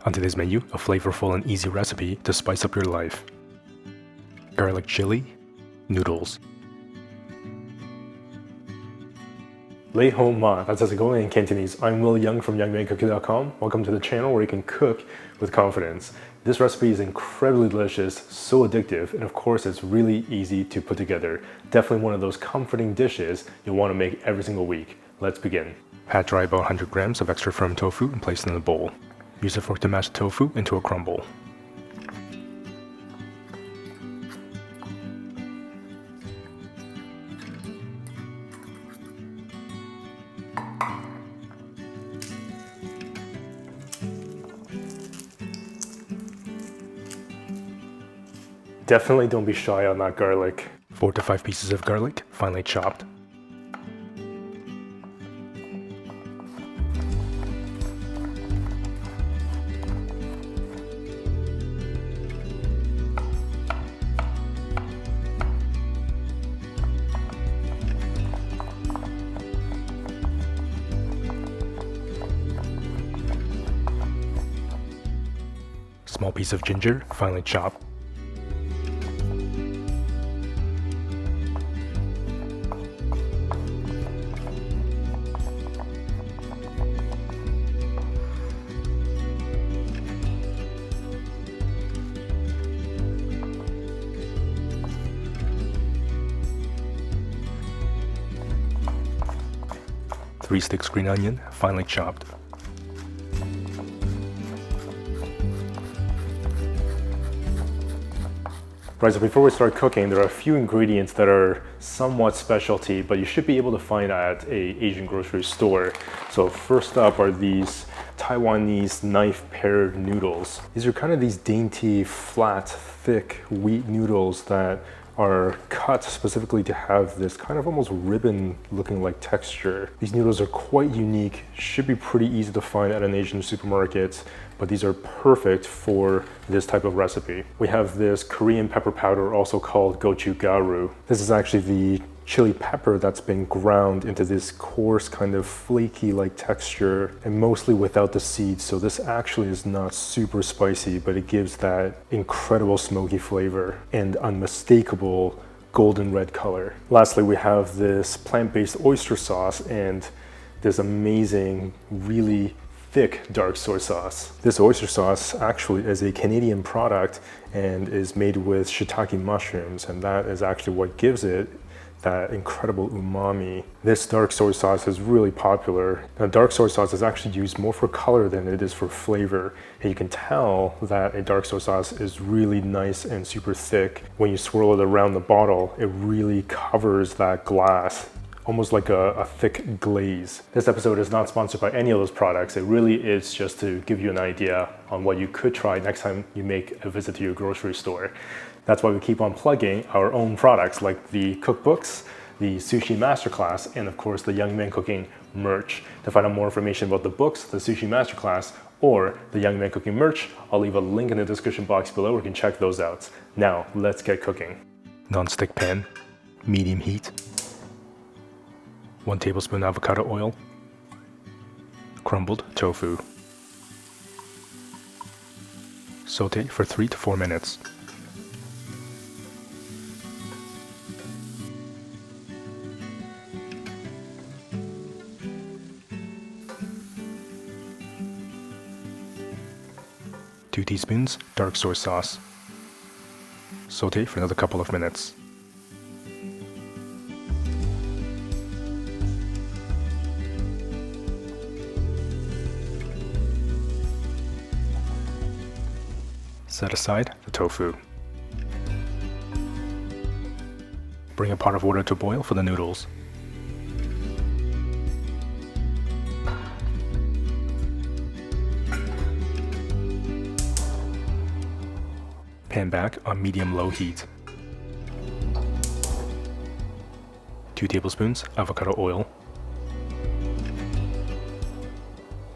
On today's menu, a flavorful and easy recipe to spice up your life. Garlic Chili Noodles. Lei hong ma, that's as going in Cantonese. I'm Yeung from youngmancooking.com. Welcome to the channel where you can cook with confidence. This recipe is incredibly delicious, so addictive, and of course it's really easy to put together. Definitely one of those comforting dishes you'll want to make every single week. Let's begin. Pat dry about 100 grams of extra firm tofu and place it in a bowl. Use a fork to mash the tofu into a crumble. Definitely don't be shy on that garlic. 4 to 5 pieces of garlic, finely chopped. Small piece of ginger, finely chopped. Three sticks green onion, finely chopped. Right, so before we start cooking, there are a few ingredients that are somewhat specialty, but you should be able to find at a Asian grocery store. So first up are these Taiwanese knife-pared noodles. These are kind of these dainty, flat, thick wheat noodles that are cut specifically to have this kind of almost ribbon looking like texture. These noodles are quite unique, should be pretty easy to find at an Asian supermarket, but these are perfect for this type of recipe. We have this Korean pepper powder, also called gochugaru. This is actually the chili pepper that's been ground into this coarse kind of flaky like texture, and mostly without the seeds, so this actually is not super spicy, but it gives that incredible smoky flavor and unmistakable golden red color. Lastly, we have this plant-based oyster sauce and this amazing, really thick dark soy sauce. This oyster sauce actually is a Canadian product and is made with shiitake mushrooms, and that is actually what gives it that incredible umami. This dark soy sauce is really popular. Now, dark soy sauce is actually used more for color than it is for flavor. And you can tell that a dark soy sauce is really nice and super thick. When you swirl it around the bottle, it really covers that glass, almost like a thick glaze. This episode is not sponsored by any of those products. It really is just to give you an idea on what you could try next time you make a visit to your grocery store. That's why we keep on plugging our own products like the cookbooks, the sushi masterclass, and of course the Young Man Cooking merch. To find out more information about the books, the sushi masterclass, or the Young Man Cooking merch, I'll leave a link in the description box below where you can check those out. Now, let's get cooking. Non-stick pan, medium heat, 1 tablespoon avocado oil, crumbled tofu. Sauté for 3 to 4 minutes. Two teaspoons dark soy sauce. Sauté for another couple of minutes. Set aside the tofu. Bring a pot of water to boil for the noodles. Pan back on medium-low heat. 2 tablespoons avocado oil.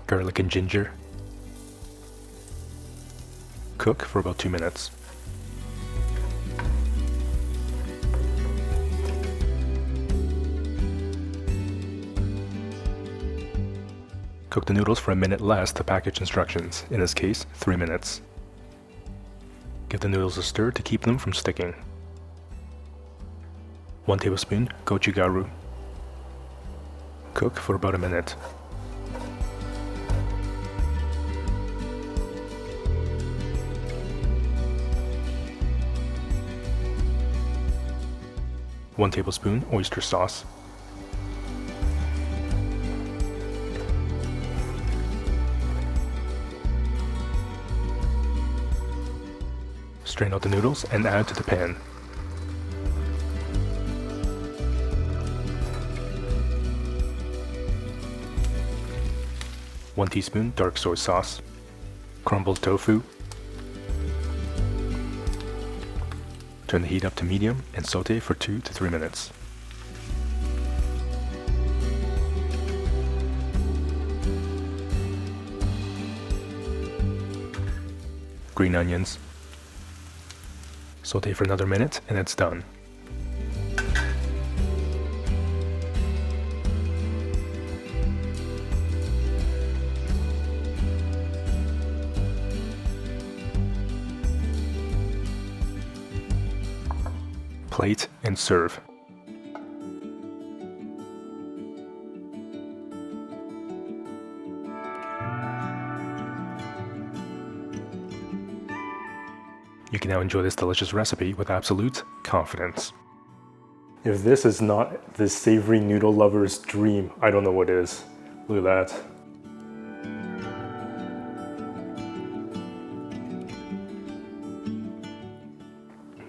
Garlic and ginger. Cook for about 2 minutes. Cook the noodles for a minute less to package instructions, in this case 3 minutes. Give the noodles a stir to keep them from sticking. 1 tablespoon gochugaru. Cook for about a minute. One tablespoon oyster sauce. Strain out the noodles and add to the pan. One teaspoon dark soy sauce. Crumbled tofu. Turn the heat up to medium and saute for 2 to 3 minutes. Green onions. Saute for another minute and it's done. Plate and serve. You can now enjoy this delicious recipe with absolute confidence. If this is not the savory noodle lover's dream, I don't know what is. Look at that.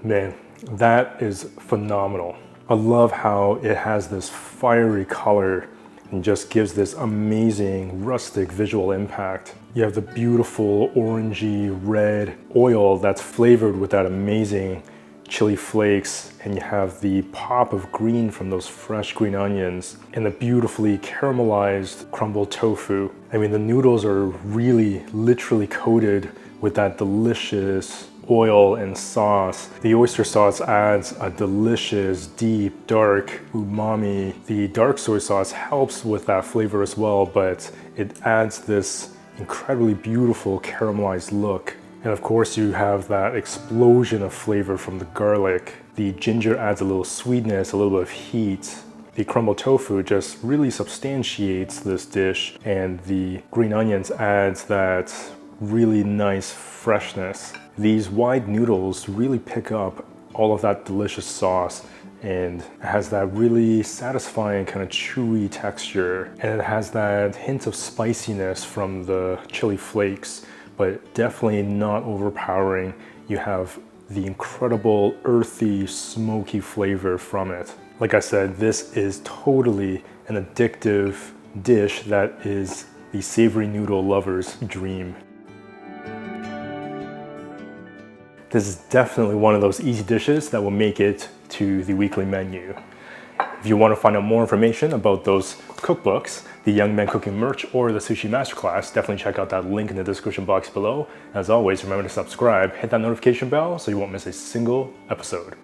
Man, that is phenomenal. I love how it has this fiery color and just gives this amazing rustic visual impact. You have the beautiful orangey red oil that's flavored with that amazing chili flakes, and you have the pop of green from those fresh green onions and the beautifully caramelized crumbled tofu. I mean, the noodles are really literally coated with that delicious oil and sauce. The oyster sauce adds a delicious, deep, dark umami. The dark soy sauce helps with that flavor as well, but it adds this incredibly beautiful caramelized look. And of course you have that explosion of flavor from the garlic. The ginger adds a little sweetness, a little bit of heat. The crumbled tofu just really substantiates this dish, and the green onions adds that really nice freshness. These wide noodles really pick up all of that delicious sauce, and it has that really satisfying kind of chewy texture, and it has that hint of spiciness from the chili flakes, but definitely not overpowering. You have the incredible earthy, smoky flavor from it. Like I said, this is totally an addictive dish that is the savory noodle lover's dream. This is definitely one of those easy dishes that will make it to the weekly menu. If you want to find out more information about those cookbooks, the Young Man Cooking merch, or the Sushi Masterclass, definitely check out that link in the description box below. As always, remember to subscribe, hit that notification bell so you won't miss a single episode.